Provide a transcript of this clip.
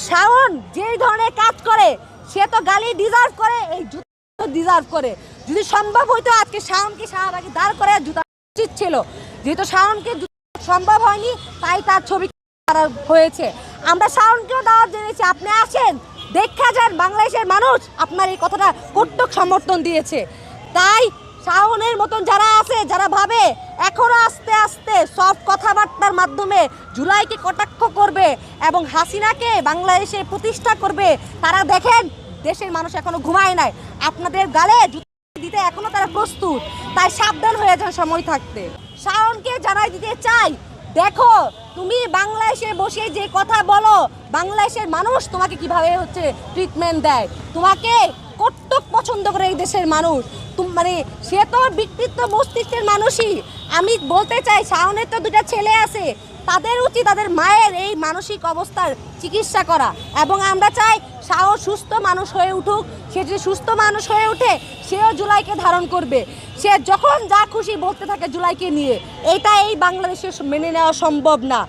শাওন যেই ধরনের কাজ করে সে তো গালি ডিজার্ভ করে, এই জুতা ডিজার্ভ করে। যদি সম্ভব হইতো আজকে শাওনকে শাহবাগে দাঁড় করে জুতা উচিত ছিল, যেহেতু শাওনকে সম্ভব হয়নি তাই তার ছবি করা হয়েছে। আমরা শাওনকেও দাওয়াত জেনেছি, আপনি আসেন দেখা যান। বাংলাদেশের মানুষ আপনার এই কথাটা কর্তৃক সমর্থন দিয়েছে। তাই শাওনের মতন যারা আছে, যারা ভাবে এখনো আস্তে আস্তে সব কথাবার্তার মাধ্যমে জুলাইকে কটাক্ষ করবে এবং হাসিনাকে বাংলাদেশে প্রতিষ্ঠা করবে, তারা দেখেন দেশের মানুষ এখনো ঘুমায় নাই, আপনাদের গালে জুতা দিতে এখনো তারা প্রস্তুত। তাই সাবধান হয়ে যান সময় থাকতে। শাওনকে জানাই দিতে চাই, দেখো তুমি বাংলাদেশে বসে যে কথা বলো, বাংলাদেশের মানুষ তোমাকে কিভাবে ট্রিটমেন্ট দেয়, তোমাকে কর্তৃক পছন্দ করে এই দেশের মানুষ। মানে সে তো ব্যক্তিত্ব মস্তিষ্কের মানুষই। আমি বলতে চাই শাওনের তো দুটা ছেলে আছে, তাদের উচিত তাদের মায়ের এই মানসিক অবস্থার চিকিৎসা করা। এবং আমরা চাই শাওন সুস্থ মানুষ হয়ে উঠুক। সে যদি সুস্থ মানুষ হয়ে ওঠে সেও জুলাইকে ধারণ করবে। সে যখন যা খুশি বলতে থাকে জুলাইকে নিয়ে, এটা এই বাংলাদেশে মেনে নেওয়া সম্ভব না।